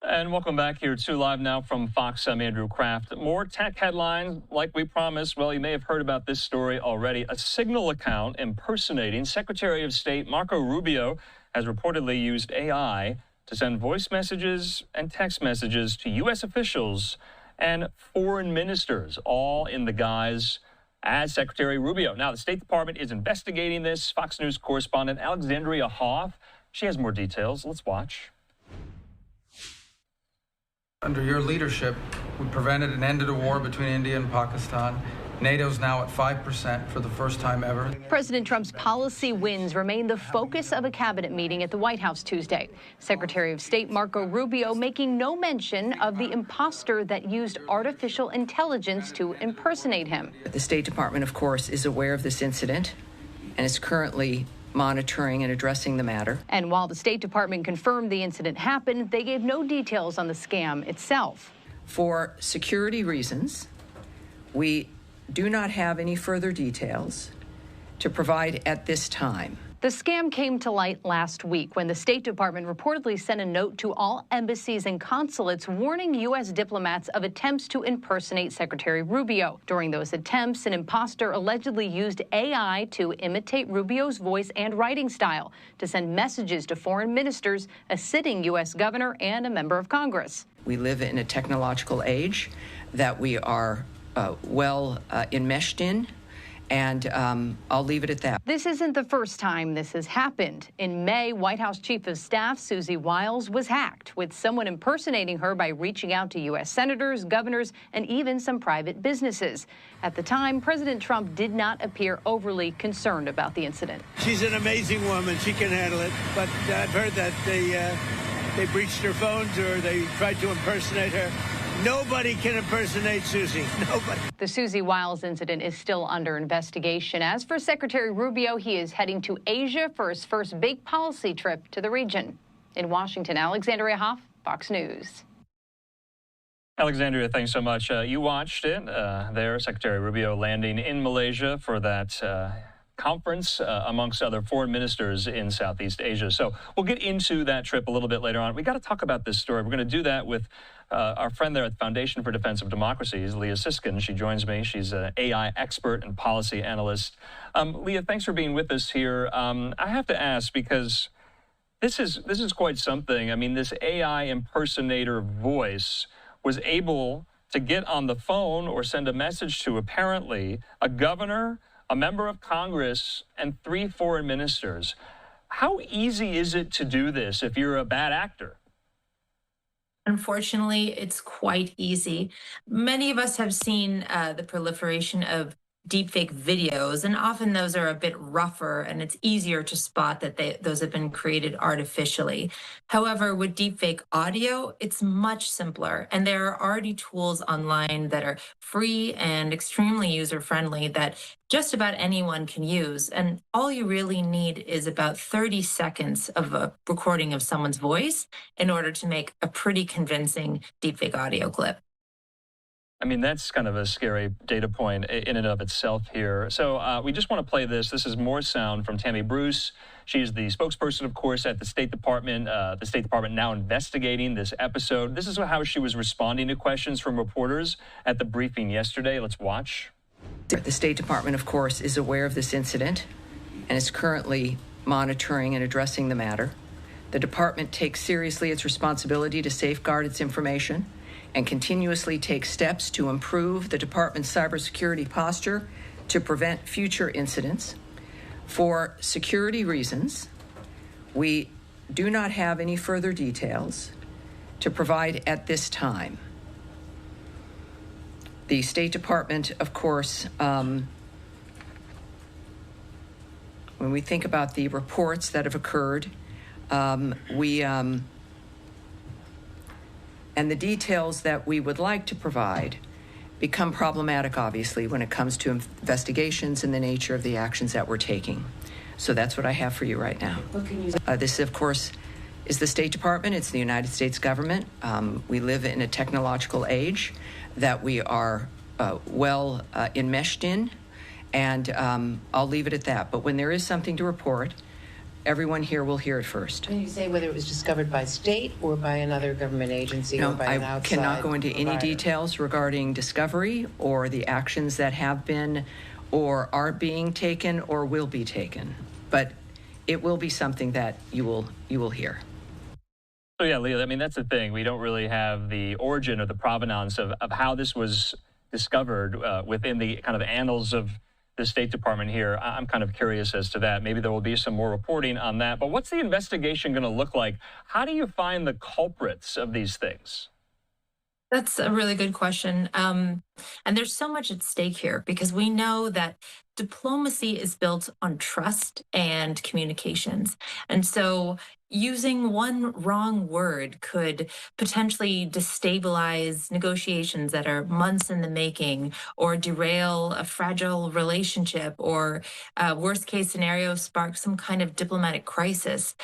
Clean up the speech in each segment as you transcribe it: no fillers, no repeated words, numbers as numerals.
And welcome back here to Live Now from Fox. I'm Andrew Kraft. More tech headlines like we promised. Well, you may have heard about this story already. A Signal account impersonating Secretary of State Marco Rubio has reportedly used AI to send voice messages and text messages to U.S. officials and foreign ministers, all in the guise as Secretary Rubio. Now, the State Department is investigating this. Fox News correspondent Alexandria Hoff, she has more details. Let's watch. Under your leadership, we prevented and ended a war between India and Pakistan. NATO's now at 5% for the first time ever. President Trump's policy wins remain the focus of a cabinet meeting at the White House Tuesday. Secretary of State Marco Rubio making no mention of the imposter that used artificial intelligence to impersonate him. The State Department, of course, is aware of this incident and is currently monitoring and addressing the matter. And while the State Department confirmed the incident happened, they gave no details on the scam itself. For security reasons, we do not have any further details to provide at this time. The scam came to light last week when the State Department reportedly sent a note to all embassies and consulates warning U.S. diplomats of attempts to impersonate Secretary Rubio. During those attempts, an imposter allegedly used AI to imitate Rubio's voice and writing style to send messages to foreign ministers, a sitting U.S. governor, and a member of Congress. We live in a technological age that we are well enmeshed in. And I'll leave it at that. This isn't the first time this has happened. In May, White House Chief of Staff Susie Wiles was hacked, with someone impersonating her by reaching out to U.S. senators, governors, and even some private businesses. At the time, President Trump did not appear overly concerned about the incident. She's an amazing woman. She can handle it. But I've heard that they breached her phones or they tried to impersonate her. Nobody can impersonate Susie. Nobody. The Susie Wiles incident is still under investigation. As for Secretary Rubio, he is heading to Asia for his first big policy trip to the region. In Washington, Alexandria Hoff, Fox News. Alexandria, thanks so much. You watched it there, Secretary Rubio landing in Malaysia for that conference amongst other foreign ministers in Southeast Asia. So we'll get into that trip a little bit later on. We got to talk about this story. We're going to do that with our friend there at the Foundation for Defense of Democracies, Leah Siskind. She joins me. She's an AI expert and policy analyst. Leah, thanks for being with us here. I have to ask, because this is quite something. I mean, this AI impersonator voice was able to get on the phone or send a message to, apparently, a governor, a member of Congress, and 3 foreign ministers. How easy is it to do this if you're a bad actor? Unfortunately, it's quite easy. Many of us have seen the proliferation of deepfake videos, and often those are a bit rougher, and it's easier to spot that those have been created artificially. However, with deepfake audio, it's much simpler, and there are already tools online that are free and extremely user-friendly that just about anyone can use. And all you really need is about 30 seconds of a recording of someone's voice in order to make a pretty convincing deepfake audio clip. I mean, that's kind of a scary data point in and of itself here. So we just want to play this. This is more sound from Tammy Bruce. She's the spokesperson, of course, at the State Department. The State Department now investigating this episode. This is how she was responding to questions from reporters at the briefing yesterday. Let's watch. The State Department, of course, is aware of this incident and is currently monitoring and addressing the matter. The department takes seriously its responsibility to safeguard its information and continuously take steps to improve the department's cybersecurity posture to prevent future incidents. For security reasons, we do not have any further details to provide at this time. The State Department, of course, when we think about the reports that have occurred, and the details that we would like to provide become problematic, obviously, when it comes to investigations and the nature of the actions that we're taking. So that's what I have for you right now. This, of course, is the State Department. It's the United States government. We live in a technological age that we are well enmeshed in, and I'll leave it at that. But when there is something to report, everyone here will hear it first. Can you say whether it was discovered by state or by another government agency or by an outside cannot go into provider? any details regarding discovery or the actions that have been or are being taken or will be taken. But it will be something that you will hear. So yeah, Leah, I mean, that's the thing. We don't really have the origin or the provenance of how this was discovered within the kind of annals of the State Department here. I'm kind of curious as to that. Maybe there will be some more reporting on that. But what's the investigation going to look like? How do you find the culprits of these things? That's a really good question. And there's so much at stake here because we know that diplomacy is built on trust and communications. And so using one wrong word could potentially destabilize negotiations that are months in the making or derail a fragile relationship or worst case scenario, spark some kind of diplomatic crisis.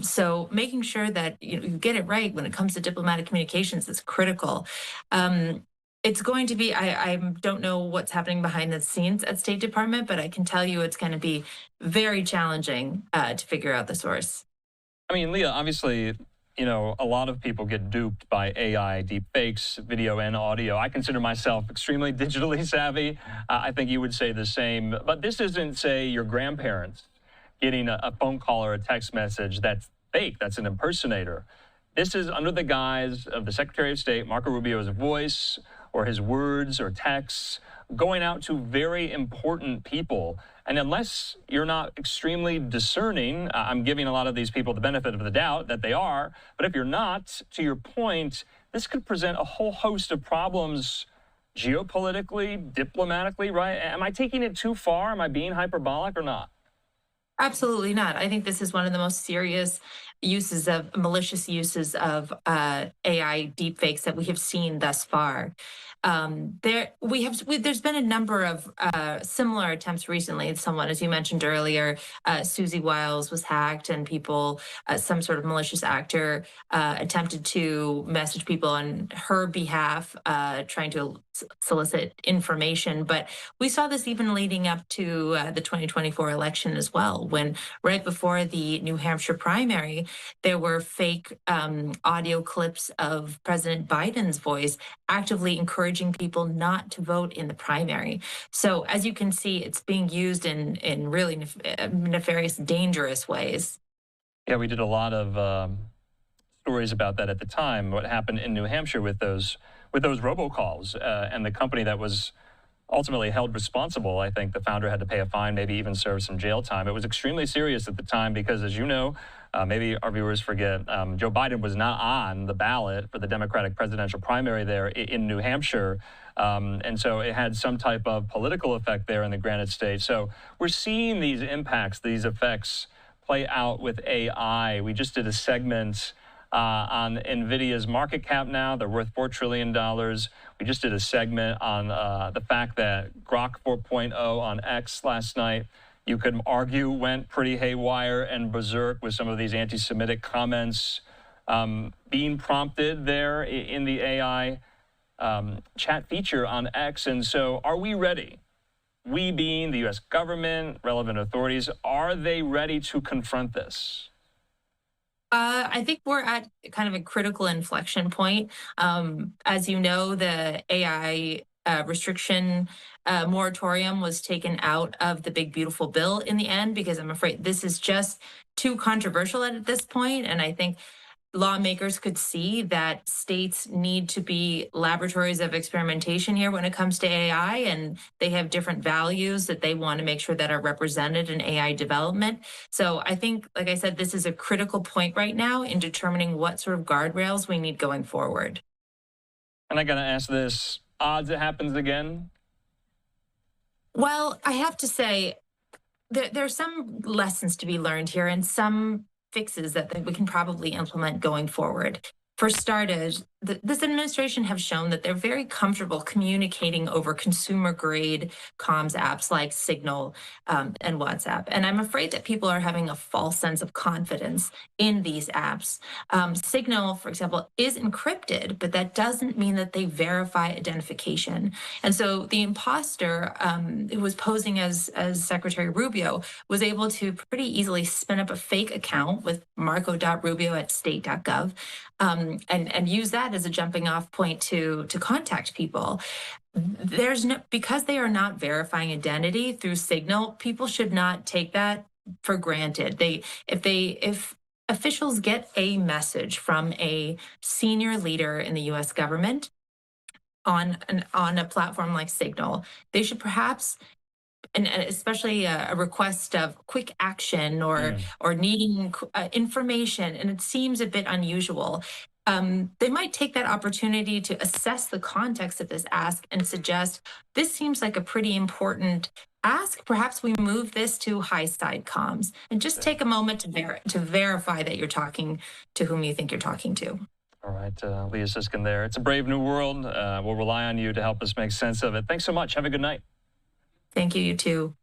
So making sure that you get it right when it comes to diplomatic communications is critical. It's going to be, I don't know what's happening behind the scenes at State Department, but I can tell you it's going to be very challenging to figure out the source. I mean, Leah, obviously, you know, a lot of people get duped by AI, deep fakes, video and audio. I consider myself extremely digitally savvy. I think you would say the same. But this isn't, say, your grandparents getting a phone call or a text message that's fake, that's an impersonator. This is under the guise of the Secretary of State, Marco Rubio's voice or his words or texts going out to very important people. And unless you're not extremely discerning, I'm giving a lot of these people the benefit of the doubt that they are, but if you're not, to your point, this could present a whole host of problems geopolitically, diplomatically, right? Am I taking it too far? Am I being hyperbolic or not? Absolutely not. I think this is one of the most serious uses of malicious uses of AI deepfakes that we have seen thus far. There's been a number of similar attempts recently. Someone, as you mentioned earlier, Susie Wiles was hacked, and people, some sort of malicious actor, attempted to message people on her behalf, trying to solicit information. But we saw this even leading up to the 2024 election as well, when right before the New Hampshire primary, there were fake audio clips of President Biden's voice actively encouraging people not to vote in the primary. So as you can see, it's being used in really nefarious, dangerous ways. Yeah, we did a lot of stories about that at the time, what happened in New Hampshire with those robocalls and the company that was ultimately held responsible. I think the founder had to pay a fine, maybe even serve some jail time. It was extremely serious at the time because, as you know, maybe our viewers forget, Joe Biden was not on the ballot for the Democratic presidential primary there in New Hampshire. And so it had some type of political effect there in the Granite State. So we're seeing these impacts, these effects play out with AI. We just did a segment on NVIDIA's market cap now. They're worth $4 trillion. We just did a segment on the fact that Grok 4.0 on X last night, you could argue, went pretty haywire and berserk with some of these anti-Semitic comments being prompted there in the AI chat feature on X. And so are we ready? We being the U.S. government, relevant authorities, are they ready to confront this? I think we're at kind of a critical inflection point. As you know, the AI restriction moratorium was taken out of the big beautiful bill in the end because I'm afraid this is just too controversial at this point. And I think lawmakers could see that states need to be laboratories of experimentation here when it comes to AI, and they have different values that they want to make sure that are represented in AI development. So I think, like I said, this is a critical point right now in determining what sort of guardrails we need going forward. And I got to ask this, odds it happens again? Well, I have to say, there are some lessons to be learned here and some fixes that we can probably implement going forward. For starters, this administration have shown that they're very comfortable communicating over consumer-grade comms apps like Signal and WhatsApp. And I'm afraid that people are having a false sense of confidence in these apps. Signal, for example, is encrypted, but that doesn't mean that they verify identification. And so the imposter who was posing as Secretary Rubio was able to pretty easily spin up a fake account with marco.rubio@state.gov and use that as a jumping off point to contact people. Because they are not verifying identity through Signal, people should not take that for granted. If officials get a message from a senior leader in the U.S. government on a platform like Signal, they should perhaps, and especially a request of quick action or needing information, and it seems a bit unusual. They might take that opportunity to assess the context of this ask and suggest, this seems like a pretty important ask. Perhaps we move this to high side comms, and just take a moment to verify that you're talking to whom you think you're talking to. All right, Leah Siskind there. It's a brave new world. We'll rely on you to help us make sense of it. Thanks so much. Have a good night. Thank you, you too.